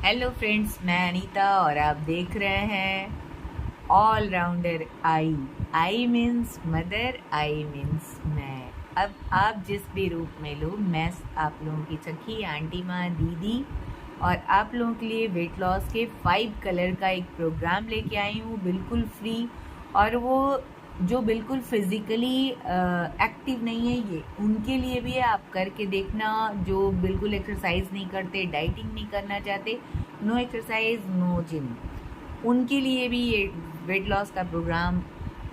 Hello friends, मैं अनीता और आप देख रहे हैं all rounder I. I means mother, I means मैं। अब आप जिस भी रूप में लो, मैं आप लोगों की सखी, आंटी माँ, दीदी, और आप लोगों के लिए वेट लॉस के 5 कलर का एक प्रोग्राम लेके आई हूँ, बिल्कुल फ्री। और वो जो बिल्कुल फिजिकली एक्टिव नहीं है, ये उनके लिए भी है। आप करके देखना। जो बिल्कुल एक्सरसाइज नहीं करते, डाइटिंग नहीं करना चाहते, नो एक्सरसाइज नो जिम, उनके लिए भी ये वेट लॉस का प्रोग्राम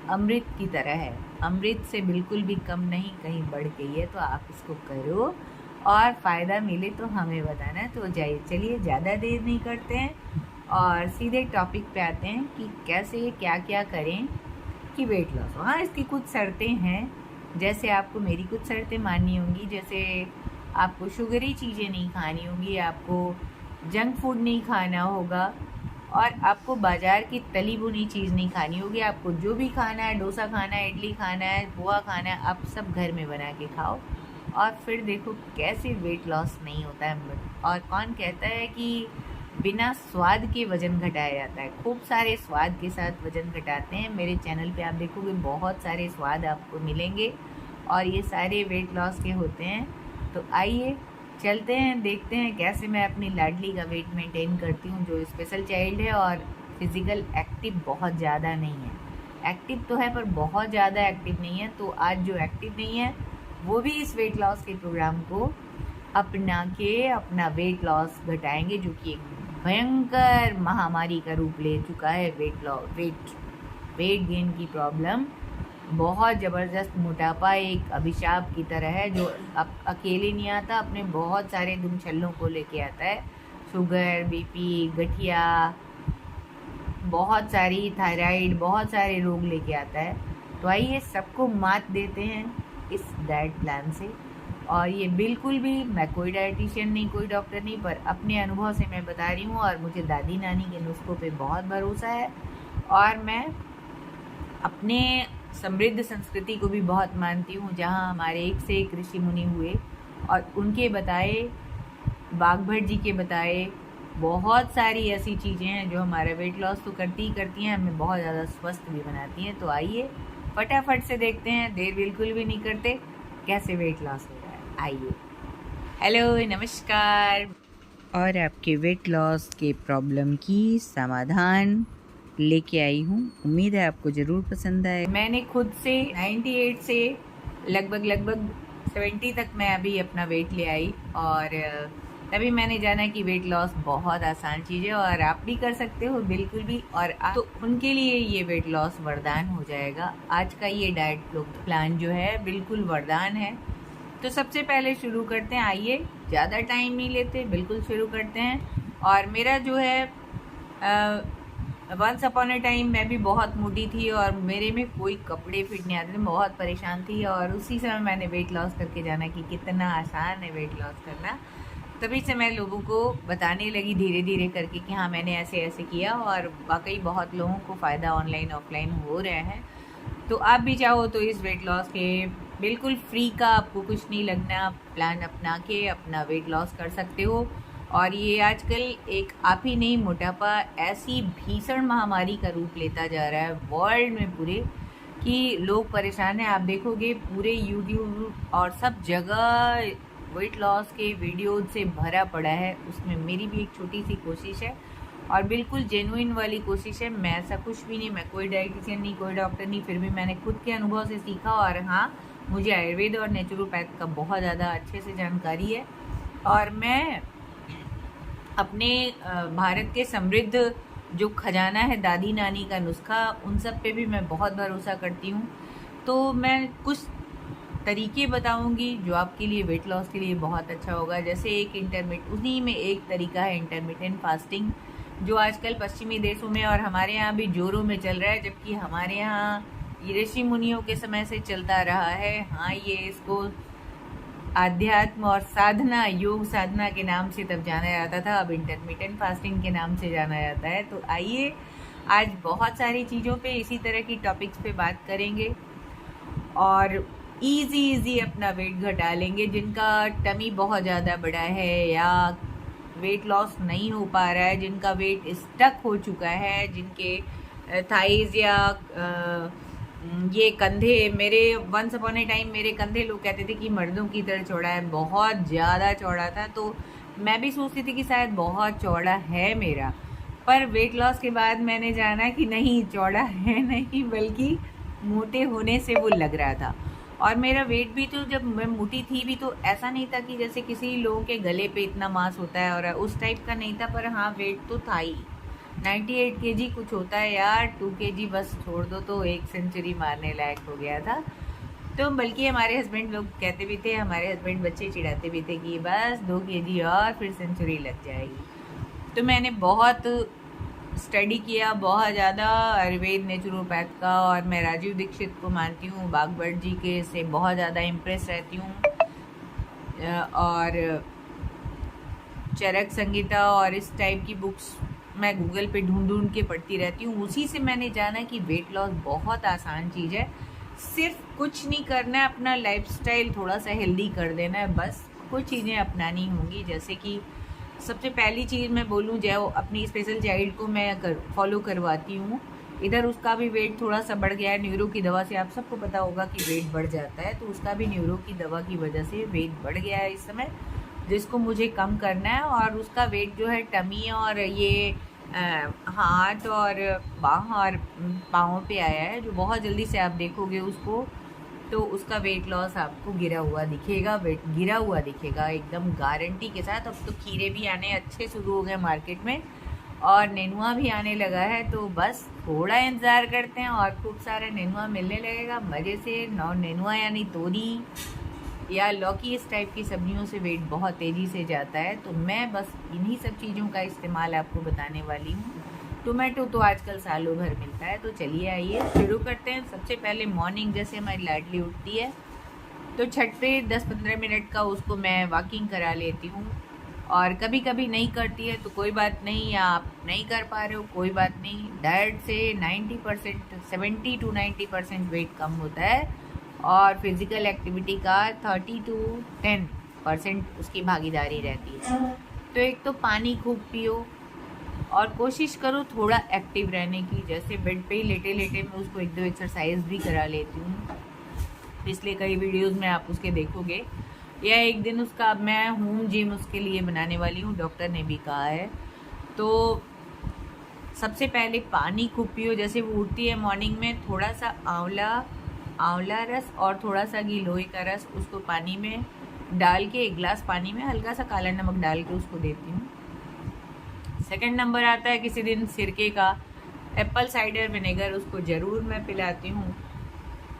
अमृत की तरह है। अमृत से बिल्कुल भी कम नहीं, कहीं बढ़ गई है। तो आप इसको करो और फ़ायदा मिले तो हमें बताना। तो जाइए, चलिए ज़्यादा देर नहीं करते हैं और सीधे टॉपिक पे आते हैं कि कैसे क्या क्या करें कि वेट लॉस हो। हाँ, इसकी कुछ शर्तें हैं। जैसे आपको मेरी कुछ शर्तें माननी होंगी, जैसे आपको शुगरी चीज़ें नहीं खानी होंगी, आपको जंक फूड नहीं खाना होगा, और आपको बाज़ार की तली भुनी चीज़ नहीं खानी होगी। आपको जो भी खाना है, डोसा खाना है, इडली खाना है, पोहा खाना है, आप सब घर में बना के खाओ और फिर देखो कैसे वेट लॉस नहीं होता है। और कौन कहता है कि बिना स्वाद के वज़न घटाया जाता है? खूब सारे स्वाद के साथ वज़न घटाते हैं। मेरे चैनल पे आप देखोगे बहुत सारे स्वाद आपको मिलेंगे और ये सारे वेट लॉस के होते हैं। तो आइए चलते हैं, देखते हैं कैसे मैं अपनी लाडली का वेट मेंटेन करती हूँ, जो स्पेशल चाइल्ड है और फिज़िकल एक्टिव बहुत ज़्यादा नहीं है। एक्टिव तो है पर बहुत ज़्यादा एक्टिव नहीं है। तो आज जो एक्टिव नहीं है वो भी इस वेट लॉस के प्रोग्राम को अपना के अपना वेट लॉस घटाएंगे, जो कि एक भयंकर महामारी का रूप ले चुका है। वेट गेन की प्रॉब्लम बहुत ज़बरदस्त। मोटापा एक अभिशाप की तरह है जो अकेले नहीं आता, अपने बहुत सारे दुमछल्लों को लेके आता है। शुगर, बीपी, गठिया, बहुत सारी थायराइड, बहुत सारे रोग लेके आता है। तो आइए सबको मात देते हैं इस डाइट प्लान से। और ये बिल्कुल भी, मैं कोई डाइटिशियन नहीं, कोई डॉक्टर नहीं, पर अपने अनुभव से मैं बता रही हूँ और मुझे दादी नानी के नुस्खों पे बहुत भरोसा है। और मैं अपने समृद्ध संस्कृति को भी बहुत मानती हूँ, जहाँ हमारे एक से एक ऋषि मुनि हुए और उनके बताए, बाघभट्ट जी के बताए बहुत सारी ऐसी चीज़ें हैं जो हमारा वेट लॉस तो करती ही करती हैं, हमें बहुत ज़्यादा स्वस्थ भी बनाती हैं। तो आइए फटाफट से देखते हैं, देर बिल्कुल भी नहीं करते, कैसे वेट लॉस हो रहा है। आइए। हेलो, नमस्कार। और आपके वेट लॉस के प्रॉब्लम की समाधान लेके आई हूँ। उम्मीद है आपको ज़रूर पसंद आए। मैंने खुद से 98 से लगभग 70 तक मैं अभी अपना वेट ले आई और तभी मैंने जाना कि वेट लॉस बहुत आसान चीज़ है और आप भी कर सकते हो बिल्कुल भी। और तो उनके लिए ये वेट लॉस वरदान हो जाएगा। आज का ये डाइट प्लान जो है बिल्कुल वरदान है। तो सबसे पहले शुरू करते हैं। आइए, ज़्यादा टाइम नहीं लेते, बिल्कुल शुरू करते हैं। और मेरा जो है वंस अपॉन ए टाइम मैं भी बहुत मोटी थी और मेरे में कोई कपड़े फिट नहीं आते थे, बहुत परेशान थी। और उसी समय मैंने वेट लॉस करके जाना कि कितना आसान है वेट लॉस करना। तभी से मैं लोगों को बताने लगी धीरे धीरे करके कि हाँ, मैंने ऐसे ऐसे किया और वाकई बहुत लोगों को फ़ायदा ऑनलाइन ऑफलाइन हो रहे हैं। तो आप भी चाहो तो इस वेट लॉस के बिल्कुल फ्री का, आपको कुछ नहीं लगना, प्लान अपना के अपना वेट लॉस कर सकते हो। और ये आजकल एक आप ही नहीं, मोटापा ऐसी भीषण महामारी का रूप लेता जा रहा है वर्ल्ड में पूरे, कि लोग परेशान हैं। आप देखोगे पूरे यूट्यूब और सब जगह वेट लॉस के वीडियो से भरा पड़ा है। उसमें मेरी भी एक छोटी सी कोशिश है और बिल्कुल जेन्युइन वाली कोशिश है। मैं ऐसा कुछ भी नहीं, मैं कोई डाइटिशियन नहीं, कोई डॉक्टर नहीं, फिर भी मैंने खुद के अनुभव से सीखा। और हाँ, मुझे आयुर्वेद और नेचुरोपैथ का बहुत ज़्यादा अच्छे से जानकारी है। और मैं अपने भारत के समृद्ध जो खजाना है, दादी नानी का नुस्खा, उन सब पे भी मैं बहुत भरोसा करती हूँ। तो मैं कुछ तरीके बताऊंगी जो आपके लिए वेट लॉस के लिए बहुत अच्छा होगा। जैसे उन्हीं में एक तरीका है इंटरमिटेंट फास्टिंग, जो आजकल पश्चिमी देशों में और हमारे यहाँ भी जोरों में चल रहा है, जबकि हमारे यहाँ ऋषि मुनियों के समय से चलता रहा है। हाँ, ये इसको आध्यात्म और साधना, योग साधना के नाम से तब जाना जाता था, अब इंटरमिटेंट फास्टिंग के नाम से जाना जाता है। तो आइए, आज बहुत सारी चीज़ों पे, इसी तरह की टॉपिक्स पे बात करेंगे और इजी अपना वेट घटा लेंगे। जिनका टमी बहुत ज़्यादा बड़ा है या वेट लॉस नहीं हो पा रहा है, जिनका वेट स्टक हो चुका है, जिनके थाइज या ये कंधे, मेरे वंस अपॉन ए टाइम मेरे कंधे लोग कहते थे कि मर्दों की तरह चौड़ा है, बहुत ज़्यादा चौड़ा था। तो मैं भी सोचती थी कि शायद बहुत चौड़ा है मेरा, पर वेट लॉस के बाद मैंने जाना कि नहीं, चौड़ा है नहीं, बल्कि मोटे होने से वो लग रहा था। और मेरा वेट भी, तो जब मैं मोटी थी भी तो ऐसा नहीं था कि जैसे किसी लोगों के गले पे इतना मांस होता है और उस टाइप का नहीं था, पर हाँ वेट तो था ही। 98 kg कुछ होता है यार, 2 kg बस छोड़ दो तो 1 सेंचुरी मारने लायक हो गया था। तो बल्कि हमारे हस्बैंड लोग कहते भी थे, हमारे हस्बैंड बच्चे चिढ़ाते भी थे कि बस 2 kg और फिर सेंचुरी लग जाएगी। तो मैंने बहुत स्टडी किया, बहुत ज़्यादा, आयुर्वेद नेचुरोपैथ का, और मैं राजीव दीक्षित को मानती हूँ, बागभट्ट जी के से बहुत ज़्यादा इम्प्रेस रहती हूँ, और चरक संगीता और इस टाइप की बुक्स मैं गूगल पे ढूंढ के पढ़ती रहती हूँ। उसी से मैंने जाना कि वेट लॉस बहुत आसान चीज़ है, सिर्फ कुछ नहीं करना है, अपना लाइफस्टाइल थोड़ा सा हेल्दी कर देना है, बस कुछ चीज़ें अपनानी होंगी। जैसे कि सबसे पहली चीज़ मैं बोलूँ, जो अपनी स्पेशल चाइल्ड को मैं फॉलो करवाती हूँ, इधर उसका भी वेट थोड़ा सा बढ़ गया है न्यूरो की दवा से। आप सबको पता होगा कि वेट बढ़ जाता है, तो उसका भी न्यूरो की दवा की वजह से वेट बढ़ गया है इस समय, जिसको मुझे कम करना है। और उसका वेट जो है टमी और ये हाथ और बाह और पाँव पे आया है, जो बहुत जल्दी से आप देखोगे उसको, तो उसका वेट लॉस आपको गिरा हुआ दिखेगा, वेट गिरा हुआ दिखेगा एकदम गारंटी के साथ। अब तो खीरे भी आने अच्छे शुरू हो गए मार्केट में, और नेनुआ भी आने लगा है, तो बस थोड़ा इंतज़ार करते हैं और खूब सारा नेनुआ मिलने लगेगा मज़े से। नेनुआ यानी तोरी या लौकी, इस टाइप की सब्जियों से वेट बहुत तेज़ी से जाता है। तो मैं बस इन्हीं सब चीज़ों का इस्तेमाल आपको बताने वाली हूँ। टोमेटो तो आजकल सालों भर मिलता है, तो चलिए आइए शुरू करते हैं। सबसे पहले मॉर्निंग जैसे हमारी लाडली उठती है तो छत पे 10-15 मिनट का उसको मैं वॉकिंग करा लेती हूँ, और कभी कभी नहीं करती है तो कोई बात नहीं, या आप नहीं कर पा रहे हो कोई बात नहीं। डाइट से 90%, 70 to 90% वेट कम होता है, और फिज़िकल एक्टिविटी का 30 to 10% उसकी भागीदारी रहती है। तो एक तो पानी खूब पियो, और कोशिश करो थोड़ा एक्टिव रहने की। जैसे बेड पे ही लेटे लेटे मैं उसको 1-2 एक्सरसाइज भी करा लेती हूँ, पिछले कई वीडियोज़ में आप उसके देखोगे। या एक दिन उसका अब मैं होम जिम उसके लिए बनाने वाली हूँ, डॉक्टर ने भी कहा है। तो सबसे पहले पानी खूब पियो। जैसे वो उठती है मॉर्निंग में, थोड़ा सा आंवला रस और थोड़ा सा गिलोय का रस उसको पानी में डाल के, 1 गिलास पानी में हल्का सा काला नमक डाल के उसको देती हूँ। सेकंड नंबर आता है किसी दिन सिरके का, एप्पल साइडर विनेगर उसको ज़रूर मैं पिलाती हूँ।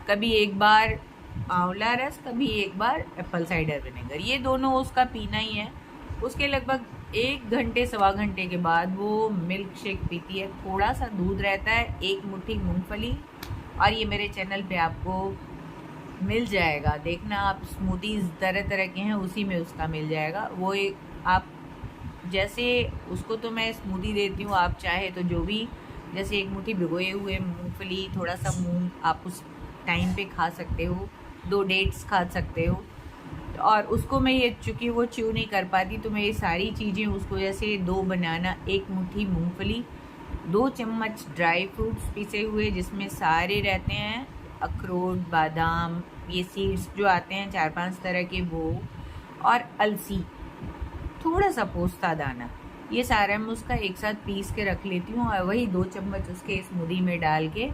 कभी एक बार आंवला रस, कभी एक बार एप्पल साइडर विनेगर, ये दोनों उसका पीना ही है। उसके लगभग 1 घंटे 1.25 घंटे के बाद वो मिल्क शेक पीती है। थोड़ा सा दूध रहता है, 1 मुट्ठी मूंगफली, और ये मेरे चैनल पे आपको मिल जाएगा, देखना आप, स्मूदीज़ तरह तरह के हैं, उसी में उसका मिल जाएगा। वो एक आप जैसे उसको तो मैं स्मूदी देती हूँ, आप चाहे तो जो भी, जैसे 1 मुट्ठी भिगोए हुए मूंगफली, थोड़ा सा मूंग आप उस टाइम पे खा सकते हो, 2 डेट्स खा सकते हो। और उसको मैं ये, चूँकि वो च्यू नहीं कर पाती, तो मैं ये सारी चीज़ें उसको, जैसे 2 बनाना, 1 मुट्ठी मूंगफली, 2 चम्मच ड्राई फ्रूट्स पिसे हुए जिसमें सारे रहते हैं, अखरोट, बादाम, ये सीड्स जो आते हैं 4-5 तरह के वो, और अलसी, थोड़ा सा पोस्ता दाना, ये सारा मैं उसका एक साथ पीस के रख लेती हूँ, और वही 2 चम्मच उसके स्मूदी में डाल के,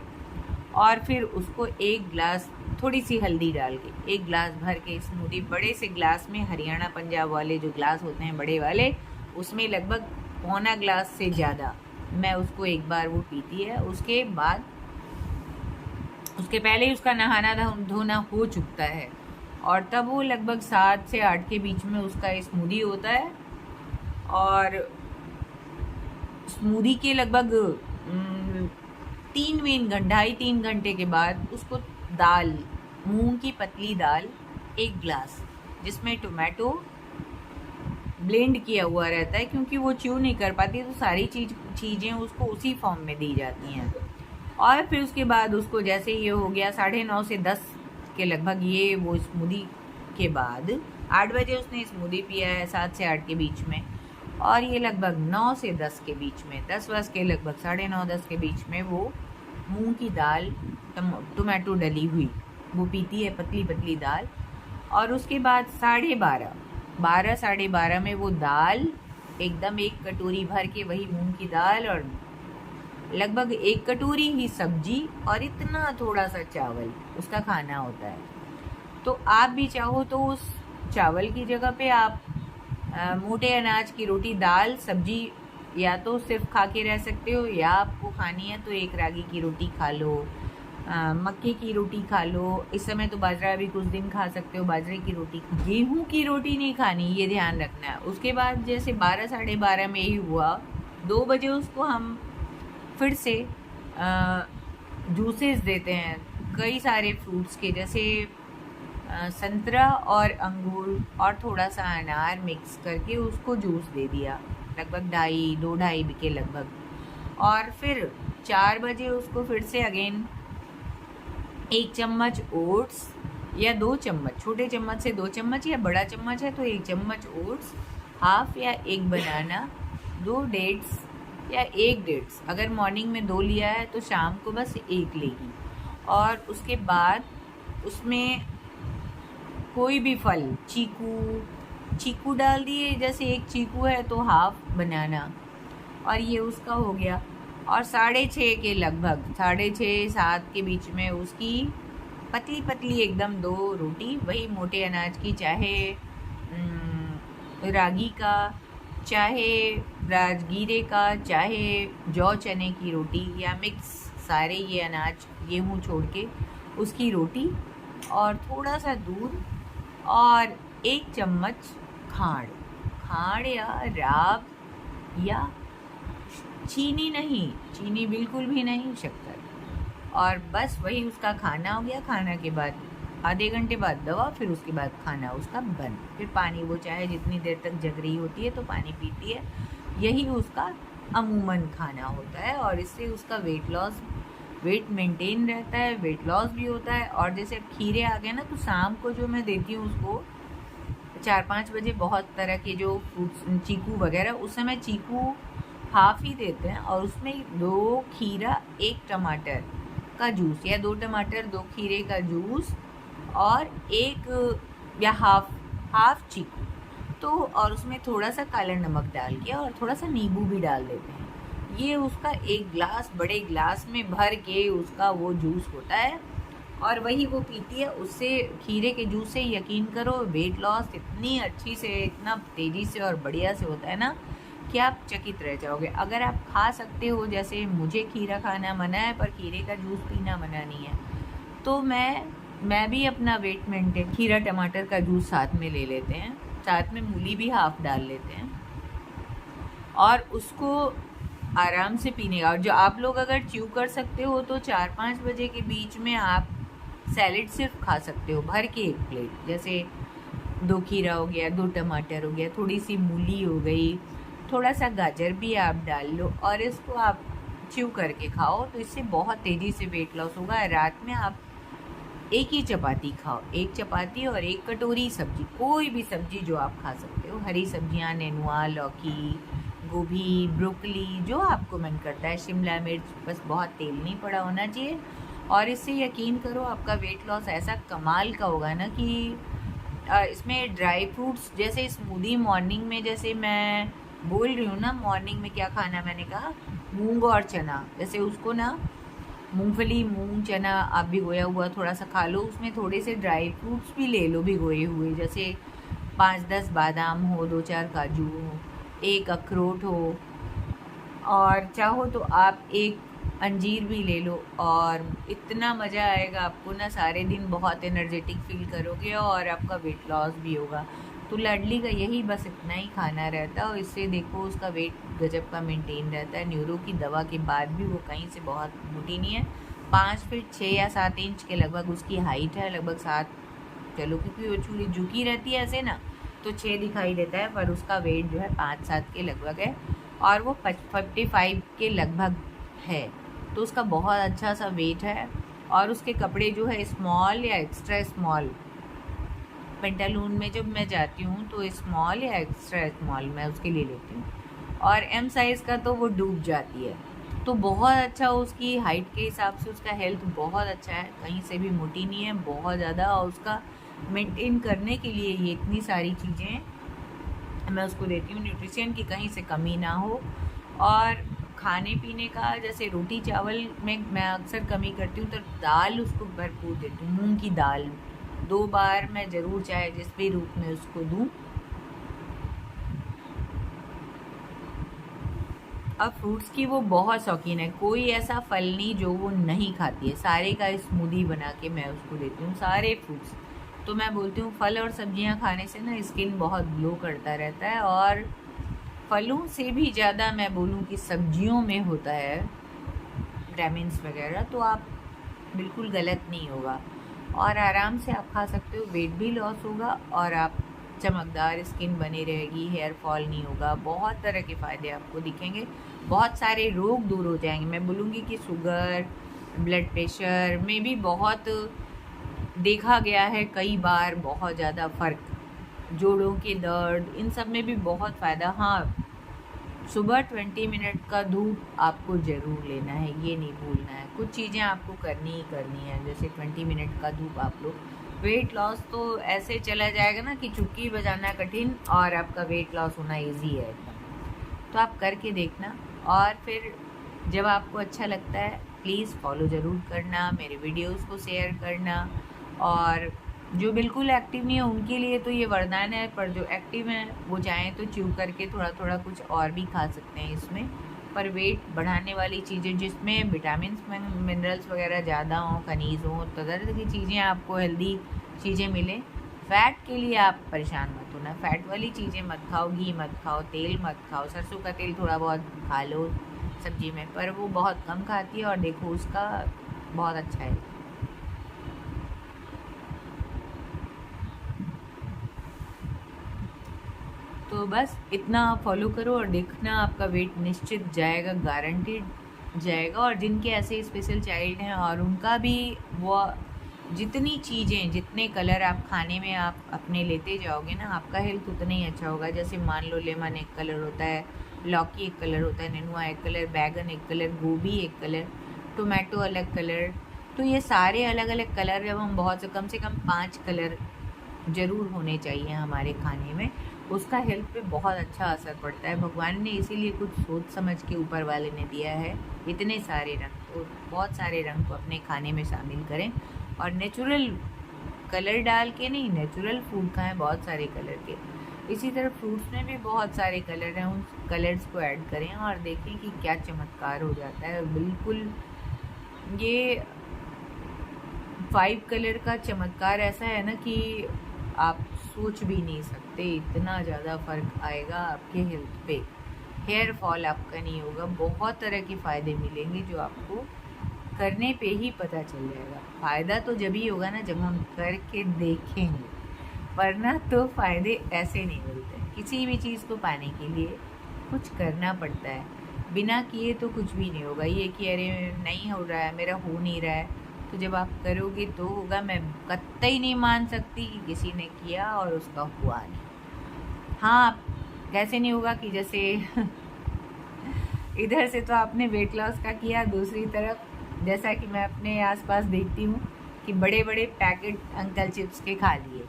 और फिर उसको 1 गिलास थोड़ी सी हल्दी डाल के 1 गिलास भर के स्मूदी, बड़े से गिलास में, हरियाणा पंजाब वाले जो गिलास होते हैं बड़े वाले, उसमें लगभग पौना गिलास से ज़्यादा मैं उसको एक बार वो पीती है। उसके बाद, उसके पहले ही उसका नहाना धोना हो चुकता है, और तब वो लगभग 7 से 8 के बीच में उसका स्मूदी होता है। और स्मूदी के लगभग 2.5-3 घंटे के बाद उसको दाल, मूंग की पतली दाल 1 गिलास, जिसमें टोमेटो ब्लेंड किया हुआ रहता है, क्योंकि वो च्यू नहीं कर पाती, तो सारी चीज़ें उसको उसी फॉर्म में दी जाती हैं। और फिर उसके बाद उसको, जैसे ये हो गया 9:30 से 10 के लगभग, ये वो स्मूदी के बाद 8 बजे उसने स्मूदी पिया है, 7 से 8 के बीच में, और ये लगभग 9 से 10 के बीच में, 10 के लगभग 9:30-10 के बीच में वो मूंग की दाल टोमेटो डली हुई वो पीती है, पतली पतली दाल। और उसके बाद 12:30 में वो दाल एकदम 1 कटोरी भर के, वही मूंग की दाल और लगभग 1 कटोरी ही सब्जी और इतना थोड़ा सा चावल उसका खाना होता है। तो आप भी चाहो तो उस चावल की जगह पे आप मोटे अनाज की रोटी, दाल, सब्जी या तो सिर्फ खा के रह सकते हो, या आपको खानी है तो एक रागी की रोटी खा लो, मक्के की रोटी खा लो। इस समय तो बाजरा भी कुछ दिन खा सकते हो, बाजरे की रोटी। गेहूं की रोटी नहीं खानी, ये ध्यान रखना है। उसके बाद जैसे 12-12:30 में ही हुआ, 2 बजे उसको हम फिर से जूसेस देते हैं कई सारे फ्रूट्स के, जैसे संतरा और अंगूर और थोड़ा सा अनार मिक्स करके उसको जूस दे दिया, लगभग 2-2.5 के लगभग। और फिर 4 बजे उसको फिर से अगेन 1 चम्मच ओट्स या 2 चम्मच, छोटे चम्मच से 2 चम्मच, या बड़ा चम्मच है तो 1 चम्मच ओट्स, हाफ या 1 बनाना, 2 डेट्स या 1 डेट्स। अगर मॉर्निंग में 2 लिया है तो शाम को बस 1 लेगी। और उसके बाद उसमें कोई भी फल, चीकू डाल दिए, जैसे 1 चीकू है तो हाफ बनाना, और ये उसका हो गया। और 6:30 के लगभग, 6:30-7 के बीच में उसकी पतली पतली एकदम 2 रोटी, वही मोटे अनाज की, चाहे रागी का, चाहे राजगीरे का, चाहे जौ चने की रोटी, या मिक्स सारे ये अनाज गेहूँ छोड़ के उसकी रोटी, और थोड़ा सा दूध और 1 चम्मच खांड या राब, या चीनी नहीं, चीनी बिल्कुल भी नहीं, शक्कर। और बस वही उसका खाना हो गया। खाना के बाद आधे घंटे बाद दवा, फिर उसके बाद खाना उसका बंद। फिर पानी, वो चाहे जितनी देर तक जग रही होती है तो पानी पीती है। यही उसका अमूमन खाना होता है, और इससे उसका वेट मेंटेन रहता है, वेट लॉस भी होता है। और जैसे अब खीरे आ गए ना, तो शाम को जो मैं देती हूँ उसको 4-5 बजे, बहुत तरह के जो फ्रूट्स, चीकू वगैरह, उस समय चीकू हाफ ही देते हैं, और उसमें 2 खीरा 1 टमाटर का जूस, या 2 टमाटर 2 खीरे का जूस, और 1 या हाफ चीकू, तो और उसमें थोड़ा सा काला नमक डाल के और थोड़ा सा नींबू भी डाल देते हैं। ये उसका 1 गिलास, बड़े गिलास में भर के उसका वो जूस होता है, और वही वो पीती है। उससे, खीरे के जूस से, यकीन करो, वेट लॉस इतनी अच्छी से, इतना तेज़ी से और बढ़िया से होता है ना कि आप चकित रह जाओगे। अगर आप खा सकते हो, जैसे मुझे खीरा खाना मना है पर खीरे का जूस पीना मना नहीं है, तो मैं भी अपना वेट मेंटेन, खीरा टमाटर का जूस साथ में ले लेते हैं, साथ में मूली भी हाफ डाल लेते हैं, और उसको आराम से पीने का। और जो आप लोग अगर च्यू कर सकते हो तो 4-5 बजे के बीच में आप सैलेड सिर्फ खा सकते हो, भर के 1 प्लेट, जैसे 2 खीरा हो गया, 2 टमाटर हो गया, थोड़ी सी मूली हो गई, थोड़ा सा गाजर भी आप डाल लो, और इसको आप च्यू करके खाओ, तो इससे बहुत तेज़ी से वेट लॉस होगा। रात में आप 1 ही चपाती खाओ, 1 चपाती और 1 कटोरी सब्जी, कोई भी सब्जी जो आप खा सकते हो, हरी सब्जियां, नेनुआ, लौकी, गोभी, ब्रोकली, जो आपको मन करता है, शिमला मिर्च, बस बहुत तेल नहीं पड़ा होना चाहिए। और इससे यकीन करो आपका वेट लॉस ऐसा कमाल का होगा ना कि इसमें ड्राई फ्रूट्स, जैसे स्मूदी मॉर्निंग में, जैसे मैं बोल रही हूँ ना, मॉर्निंग में क्या खाना, मैंने कहा मूंग और चना, जैसे उसको ना मूंगफली, मूंग, चना आप भिगोया हुआ थोड़ा सा खा लो, उसमें थोड़े से ड्राई फ्रूट्स भी ले लो भिगोए हुए, जैसे 5-10 बादाम हो, 2-4 काजू हो, 1 अखरोट हो, और चाहो तो आप 1 अंजीर भी ले लो, और इतना मज़ा आएगा आपको ना, सारे दिन बहुत एनर्जेटिक फील करोगे और आपका वेट लॉस भी होगा। तो लाडली का यही बस इतना ही खाना रहता है, और इससे देखो उसका वेट गजब का मेंटेन रहता है। न्यूरो की दवा के बाद भी वो कहीं से बहुत मोटी नहीं है। 5 फीट 6 या 7 इंच के लगभग उसकी हाइट है, लगभग 7, चलो क्योंकि वो चूड़ी झुकी रहती है ऐसे ना, तो 6 दिखाई देता है, पर उसका वेट जो है 5-7 के लगभग है, और वो 55 के लगभग है, तो उसका बहुत अच्छा सा वेट है। और उसके कपड़े जो है स्मॉल या एक्स्ट्रा स्मॉल पेंटालून में जब मैं जाती हूँ तो स्मॉल या एक्स्ट्रा स्मॉल मैं उसके लिए लेती हूँ, और एम साइज़ का तो वो डूब जाती है। तो बहुत अच्छा, उसकी हाइट के हिसाब से उसका हेल्थ बहुत अच्छा है, कहीं से भी मोटी नहीं है बहुत ज़्यादा, और उसका मेंटेन करने के लिए ये इतनी सारी चीज़ें मैं उसको देती हूँ, न्यूट्रिशन की कहीं से कमी ना हो। और खाने पीने का जैसे रोटी चावल में मैं अक्सर कमी करती हूँ, तो दाल उसको भरपूर देती हूँ, मूंग की दाल 2 बार मैं ज़रूर चाहे जिस भी रूप में उसको दूँ। अब फ्रूट्स की वो बहुत शौकीन है, कोई ऐसा फल नहीं जो वो नहीं खाती है, सारे का स्मूदी बना के मैं उसको देती हूँ, सारे फ्रूट्स। तो मैं बोलती हूँ फल और सब्जियाँ खाने से ना स्किन बहुत ग्लो करता रहता है, और फलों से भी ज़्यादा मैं बोलूँ कि सब्जियों में होता है विटामिन्स वगैरह, तो आप बिल्कुल गलत नहीं होगा, और आराम से आप खा सकते हो, वेट भी लॉस होगा और आप चमकदार स्किन बनी रहेगी, हेयर फॉल नहीं होगा, बहुत तरह के फ़ायदे आपको दिखेंगे, बहुत सारे रोग दूर हो जाएंगे। मैं बोलूँगी कि शुगर, ब्लड प्रेशर में भी बहुत देखा गया है कई बार बहुत ज़्यादा फ़र्क, जोड़ों के दर्द, इन सब में भी बहुत फ़ायदा। हाँ, सुबह 20 मिनट का धूप आपको ज़रूर लेना है, ये नहीं भूलना है, कुछ चीज़ें आपको करनी ही करनी है, जैसे 20 मिनट का धूप आप लो। वेट लॉस तो ऐसे चला जाएगा ना कि चुटकी बजाना कठिन और आपका वेट लॉस होना इजी है एकदम। तो आप करके देखना, और फिर जब आपको अच्छा लगता है प्लीज़ फॉलो ज़रूर करना, मेरे वीडियोस को शेयर करना, और जो बिल्कुल एक्टिव नहीं है उनके लिए तो ये वरदान है, पर जो एक्टिव हैं वो चाहें तो च्यू करके थोड़ा थोड़ा कुछ और भी खा सकते हैं इसमें। पर वेट बढ़ाने वाली चीज़ें जिसमें विटामिन्स मिनरल्स वगैरह ज़्यादा हों, खनिज हों, तरह की चीज़ें आपको हेल्दी चीज़ें मिलें, फ़ैट के लिए आप परेशान मत होना, फ़ैट वाली चीज़ें मत खाओ, घी मत खाओ, तेल मत खाओ, सरसों का तेल थोड़ा बहुत खा लो सब्जी में, पर वो बहुत कम खाती है और देखो उसका बहुत अच्छा है। तो बस इतना फॉलो करो और देखना आपका वेट निश्चित जाएगा, गारंटीड जाएगा। और जिनके ऐसे स्पेशल चाइल्ड हैं और उनका भी वो जितनी चीज़ें, जितने कलर आप खाने में आप अपने लेते जाओगे ना, आपका हेल्थ उतना ही अच्छा होगा। जैसे मान लो लेमन एक कलर होता है, लौकी एक कलर होता है, नेनुआ एक कलर, बैगन एक कलर, गोभी एक कलर, टोमेटो अलग कलर, तो ये सारे अलग अलग कलर जब हम बहुत से कम 5 कलर ज़रूर होने चाहिए हमारे खाने में, उसका हेल्थ पे बहुत अच्छा असर पड़ता है। भगवान ने इसीलिए कुछ सोच समझ के ऊपर वाले ने दिया है इतने सारे रंग, तो बहुत सारे रंग को अपने खाने में शामिल करें, और नेचुरल कलर डाल के नहीं, नेचुरल फूड खाएं बहुत सारे कलर के। इसी तरह फ्रूट्स में भी बहुत सारे कलर हैं, उन कलर्स को ऐड करें और देखें कि क्या चमत्कार हो जाता है। बिल्कुल ये 5 कलर का चमत्कार ऐसा है ना कि आप सोच भी नहीं सकते, इतना ज़्यादा फ़र्क आएगा आपके हेल्थ पे, हेयर फॉल आपका नहीं होगा, बहुत तरह के फ़ायदे मिलेंगे जो आपको करने पे ही पता चल जाएगा। फ़ायदा तो जब ही होगा ना जब हम करके देखेंगे, वरना तो फ़ायदे ऐसे नहीं मिलते। किसी भी चीज़ को पाने के लिए कुछ करना पड़ता है, बिना किए तो कुछ भी नहीं होगा। ये कि अरे नहीं हो रहा है, मेरा हो नहीं रहा है, तो जब आप करोगे तो होगा। मैं कतई नहीं मान सकती कि किसी ने किया और उसका हुआ नहीं। हाँ, कैसे नहीं होगा कि जैसे इधर से तो आपने वेट लॉस का किया, दूसरी तरफ जैसा कि मैं अपने आसपास देखती हूँ कि बड़े बड़े पैकेट अंकल चिप्स के खा लिए।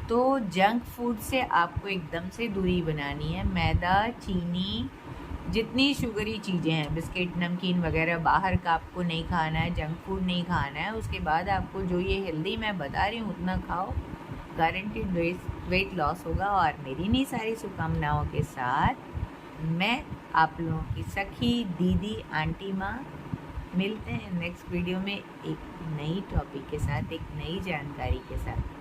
तो जंक फूड से आपको एकदम से दूरी बनानी है। मैदा, चीनी, जितनी शुगरी चीज़ें हैं, बिस्किट, नमकीन वगैरह बाहर का आपको नहीं खाना है, जंक फूड नहीं खाना है। उसके बाद आपको जो ये हेल्दी मैं बता रही हूँ उतना खाओ, गारंटीड वेट लॉस होगा। और मेरी इन्हीं सारी शुभकामनाओं के साथ मैं आप लोगों की सखी, दीदी, आंटी, माँ, मिलते हैं नेक्स्ट वीडियो में एक नई टॉपिक के साथ, एक नई जानकारी के साथ।